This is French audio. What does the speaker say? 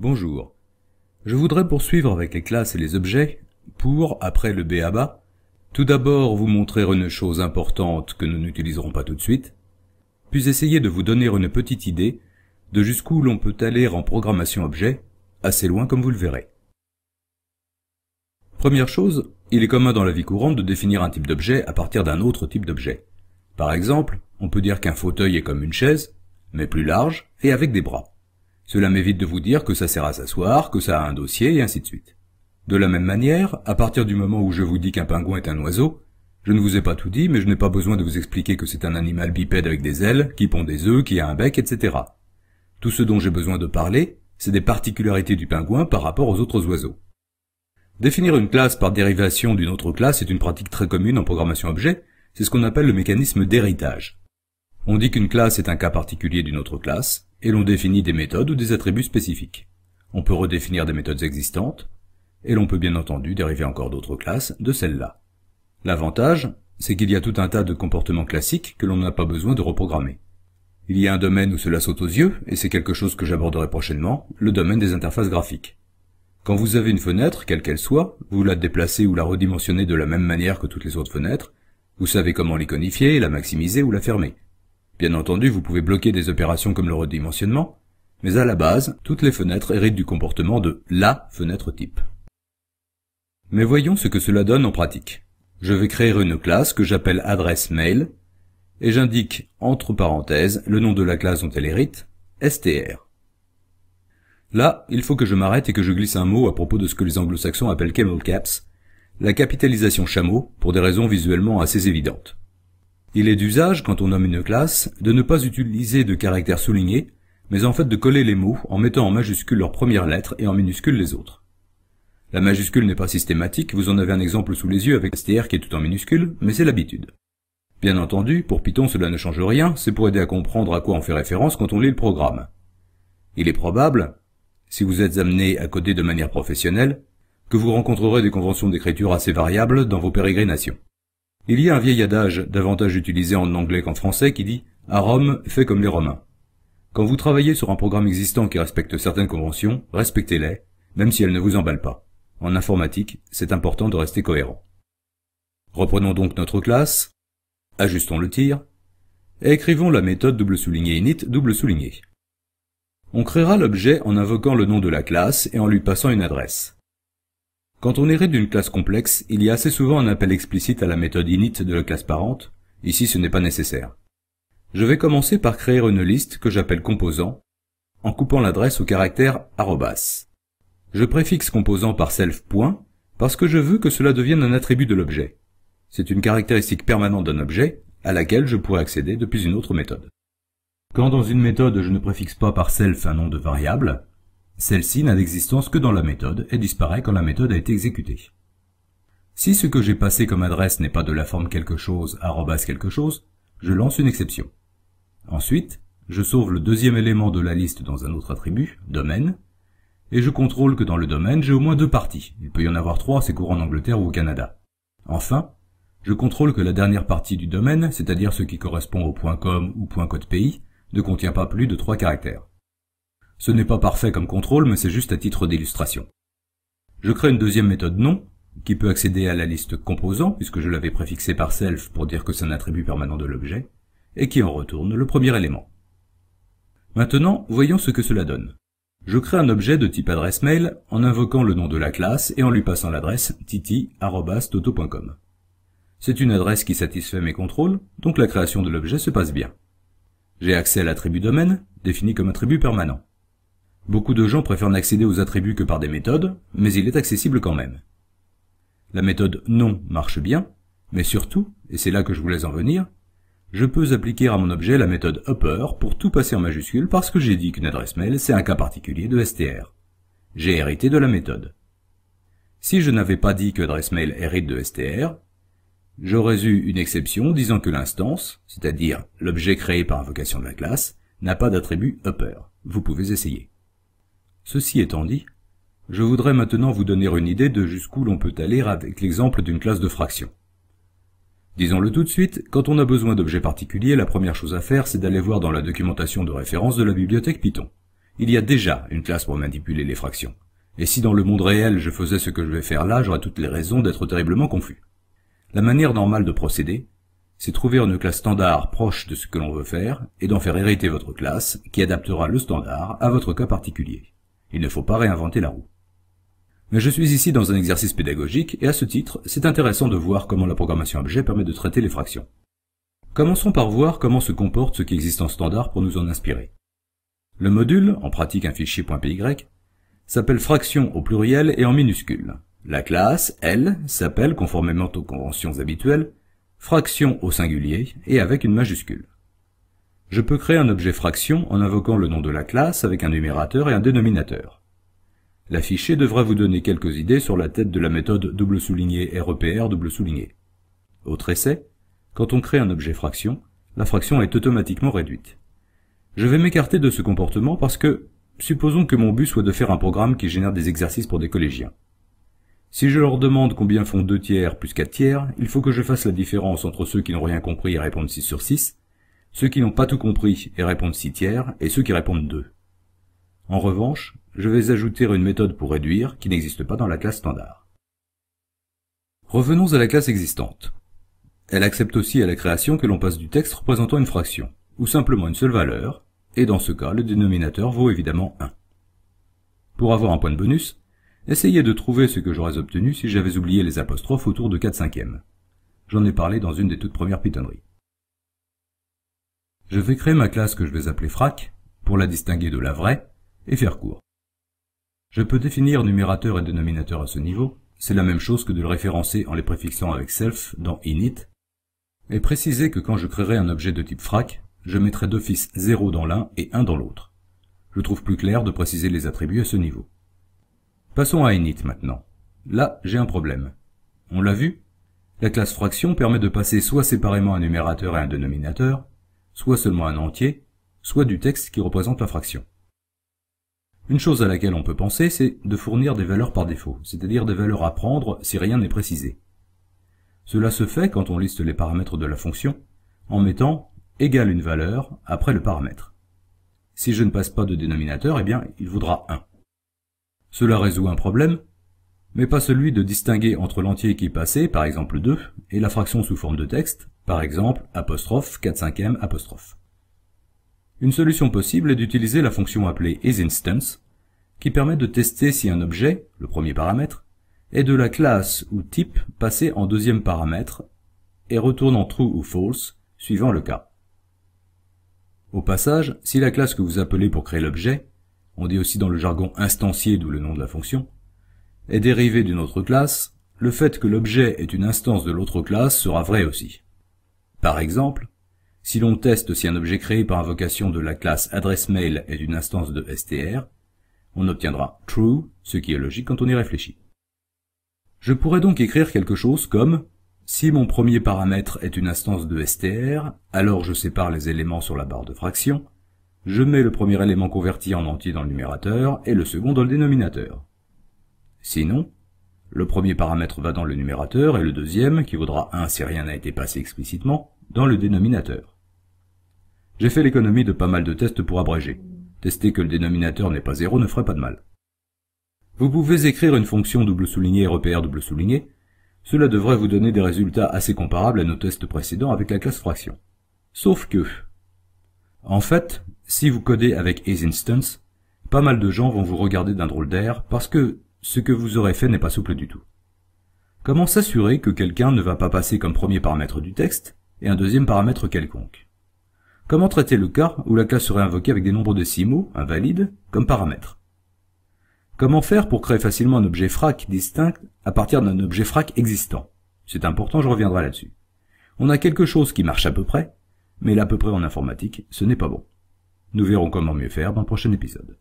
Bonjour. Je voudrais poursuivre avec les classes et les objets pour, après le b.a.-ba, tout d'abord vous montrer une chose importante que nous n'utiliserons pas tout de suite, puis essayer de vous donner une petite idée de jusqu'où l'on peut aller en programmation objet, assez loin comme vous le verrez. Première chose, il est commun dans la vie courante de définir un type d'objet à partir d'un autre type d'objet. Par exemple, on peut dire qu'un fauteuil est comme une chaise, mais plus large et avec des bras. Cela m'évite de vous dire que ça sert à s'asseoir, que ça a un dossier, et ainsi de suite. De la même manière, à partir du moment où je vous dis qu'un pingouin est un oiseau, je ne vous ai pas tout dit, mais je n'ai pas besoin de vous expliquer que c'est un animal bipède avec des ailes, qui pond des œufs, qui a un bec, etc. Tout ce dont j'ai besoin de parler, c'est des particularités du pingouin par rapport aux autres oiseaux. Définir une classe par dérivation d'une autre classe est une pratique très commune en programmation objet, c'est ce qu'on appelle le mécanisme d'héritage. On dit qu'une classe est un cas particulier d'une autre classe, et l'on définit des méthodes ou des attributs spécifiques. On peut redéfinir des méthodes existantes, et l'on peut bien entendu dériver encore d'autres classes de celles-là. L'avantage, c'est qu'il y a tout un tas de comportements classiques que l'on n'a pas besoin de reprogrammer. Il y a un domaine où cela saute aux yeux, et c'est quelque chose que j'aborderai prochainement, le domaine des interfaces graphiques. Quand vous avez une fenêtre, quelle qu'elle soit, vous la déplacez ou la redimensionnez de la même manière que toutes les autres fenêtres, vous savez comment l'iconifier, la maximiser ou la fermer. Bien entendu, vous pouvez bloquer des opérations comme le redimensionnement, mais à la base, toutes les fenêtres héritent du comportement de la fenêtre type. Mais voyons ce que cela donne en pratique. Je vais créer une classe que j'appelle adresse mail, et j'indique entre parenthèses le nom de la classe dont elle hérite, str. Là, il faut que je m'arrête et que je glisse un mot à propos de ce que les anglo-saxons appellent camel caps, la capitalisation chameau, pour des raisons visuellement assez évidentes. Il est d'usage, quand on nomme une classe, de ne pas utiliser de caractères soulignés, mais en fait de coller les mots en mettant en majuscule leurs premières lettres et en minuscule les autres. La majuscule n'est pas systématique, vous en avez un exemple sous les yeux avec str qui est tout en minuscule, mais c'est l'habitude. Bien entendu, pour Python cela ne change rien, c'est pour aider à comprendre à quoi on fait référence quand on lit le programme. Il est probable, si vous êtes amené à coder de manière professionnelle, que vous rencontrerez des conventions d'écriture assez variables dans vos pérégrinations. Il y a un vieil adage, davantage utilisé en anglais qu'en français, qui dit « À Rome, fais comme les Romains ». Quand vous travaillez sur un programme existant qui respecte certaines conventions, respectez-les, même si elles ne vous emballent pas. En informatique, c'est important de rester cohérent. Reprenons donc notre classe, ajustons le tir, et écrivons la méthode $init . On créera l'objet en invoquant le nom de la classe et en lui passant une adresse. Quand on hérite d'une classe complexe, il y a assez souvent un appel explicite à la méthode init de la classe parente. Ici, ce n'est pas nécessaire. Je vais commencer par créer une liste que j'appelle composant, en coupant l'adresse au caractère arrobas. Je préfixe composant par self point, parce que je veux que cela devienne un attribut de l'objet. C'est une caractéristique permanente d'un objet, à laquelle je pourrais accéder depuis une autre méthode. Quand dans une méthode je ne préfixe pas par self un nom de variable, celle-ci n'a d'existence que dans la méthode et disparaît quand la méthode a été exécutée. Si ce que j'ai passé comme adresse n'est pas de la forme quelque chose, arrobas quelque chose, je lance une exception. Ensuite, je sauve le deuxième élément de la liste dans un autre attribut, domaine, et je contrôle que dans le domaine j'ai au moins deux parties. Il peut y en avoir trois, c'est courant en Angleterre ou au Canada. Enfin, je contrôle que la dernière partie du domaine, c'est-à-dire ce qui correspond au .com ou .code pays, ne contient pas plus de 3 caractères. Ce n'est pas parfait comme contrôle, mais c'est juste à titre d'illustration. Je crée une deuxième méthode non, qui peut accéder à la liste composant, puisque je l'avais préfixé par self pour dire que c'est un attribut permanent de l'objet, et qui en retourne le premier élément. Maintenant, voyons ce que cela donne. Je crée un objet de type adresse mail en invoquant le nom de la classe et en lui passant l'adresse titi@toto.com. C'est une adresse qui satisfait mes contrôles, donc la création de l'objet se passe bien. J'ai accès à l'attribut domaine, défini comme attribut permanent. Beaucoup de gens préfèrent n'accéder aux attributs que par des méthodes, mais il est accessible quand même. La méthode non marche bien, mais surtout, et c'est là que je voulais en venir, je peux appliquer à mon objet la méthode upper pour tout passer en majuscule parce que j'ai dit qu'une adresse mail c'est un cas particulier de str. J'ai hérité de la méthode. Si je n'avais pas dit que adresse mail hérite de str, j'aurais eu une exception disant que l'instance, c'est-à-dire l'objet créé par invocation de la classe, n'a pas d'attribut upper. Vous pouvez essayer. Ceci étant dit, je voudrais maintenant vous donner une idée de jusqu'où l'on peut aller avec l'exemple d'une classe de fraction. Disons-le tout de suite, quand on a besoin d'objets particuliers, la première chose à faire c'est d'aller voir dans la documentation de référence de la bibliothèque Python. il y a déjà une classe pour manipuler les fractions. Et si dans le monde réel je faisais ce que je vais faire là, j'aurais toutes les raisons d'être terriblement confus. La manière normale de procéder, c'est trouver une classe standard proche de ce que l'on veut faire, et d'en faire hériter votre classe, qui adaptera le standard à votre cas particulier. Il ne faut pas réinventer la roue. Mais je suis ici dans un exercice pédagogique, et à ce titre, c'est intéressant de voir comment la programmation objet permet de traiter les fractions. Commençons par voir comment se comporte ce qui existe en standard pour nous en inspirer. Le module, en pratique un fichier .py, s'appelle fraction au pluriel et en minuscule. La classe, elle, s'appelle, conformément aux conventions habituelles, fraction au singulier et avec une majuscule. Je peux créer un objet fraction en invoquant le nom de la classe avec un numérateur et un dénominateur. L'affiché devrait vous donner quelques idées sur la tête de la méthode $REPR". Autre essai, quand on crée un objet fraction, la fraction est automatiquement réduite. Je vais m'écarter de ce comportement parce que, supposons que mon but soit de faire un programme qui génère des exercices pour des collégiens. Si je leur demande combien font 2 tiers plus 4 tiers, il faut que je fasse la différence entre ceux qui n'ont rien compris et répondent 6 sur 6, ceux qui n'ont pas tout compris et répondent 6 tiers, et ceux qui répondent 2. En revanche, je vais ajouter une méthode pour réduire qui n'existe pas dans la classe standard. Revenons à la classe existante. Elle accepte aussi à la création que l'on passe du texte représentant une fraction, ou simplement une seule valeur, et dans ce cas, le dénominateur vaut évidemment 1. Pour avoir un point de bonus, essayez de trouver ce que j'aurais obtenu si j'avais oublié les apostrophes autour de 4/5. J'en ai parlé dans une des toutes premières pitonneries. Je vais créer ma classe que je vais appeler frac, pour la distinguer de la vraie, et faire court. Je peux définir numérateur et dénominateur à ce niveau, c'est la même chose que de le référencer en les préfixant avec self dans init, et préciser que quand je créerai un objet de type frac, je mettrai d'office 0 dans l'un et 1 dans l'autre. Je trouve plus clair de préciser les attributs à ce niveau. Passons à init maintenant. Là, j'ai un problème. On l'a vu, la classe fraction permet de passer soit séparément un numérateur et un dénominateur, soit seulement un entier, soit du texte qui représente la fraction. Une chose à laquelle on peut penser, c'est de fournir des valeurs par défaut, c'est-à-dire des valeurs à prendre si rien n'est précisé. Cela se fait quand on liste les paramètres de la fonction, en mettant égale une valeur après le paramètre. Si je ne passe pas de dénominateur, eh bien, il vaudra 1. Cela résout un problème, mais pas celui de distinguer entre l'entier qui est passé, par exemple 2, et la fraction sous forme de texte, par exemple apostrophe 4/5 apostrophe. Une solution possible est d'utiliser la fonction appelée isInstance, qui permet de tester si un objet, le premier paramètre, est de la classe ou type passé en deuxième paramètre, et retourne en true ou false, suivant le cas. Au passage, si la classe que vous appelez pour créer l'objet, on dit aussi dans le jargon instancier d'où le nom de la fonction, est dérivée d'une autre classe, le fait que l'objet est une instance de l'autre classe sera vrai aussi. Par exemple, si l'on teste si un objet créé par invocation de la classe adresse-mail est une instance de str, on obtiendra true, ce qui est logique quand on y réfléchit. Je pourrais donc écrire quelque chose comme si mon premier paramètre est une instance de str, alors je sépare les éléments sur la barre de fraction, je mets le premier élément converti en entier dans le numérateur et le second dans le dénominateur. Sinon, le premier paramètre va dans le numérateur et le deuxième, qui vaudra 1 si rien n'a été passé explicitement, dans le dénominateur. J'ai fait l'économie de pas mal de tests pour abréger. Tester que le dénominateur n'est pas 0 ne ferait pas de mal. Vous pouvez écrire une fonction $REPR". Cela devrait vous donner des résultats assez comparables à nos tests précédents avec la classe fraction. Sauf que, en fait, si vous codez avec isInstance, pas mal de gens vont vous regarder d'un drôle d'air parce que ce que vous aurez fait n'est pas souple du tout. Comment s'assurer que quelqu'un ne va pas passer comme premier paramètre du texte et un deuxième paramètre quelconque? Comment traiter le cas où la classe serait invoquée avec des nombres décimaux, invalides, comme paramètre? Comment faire pour créer facilement un objet frac distinct à partir d'un objet frac existant? C'est important, je reviendrai là-dessus. On a quelque chose qui marche à peu près, mais l'à peu près en informatique, ce n'est pas bon. Nous verrons comment mieux faire dans le prochain épisode.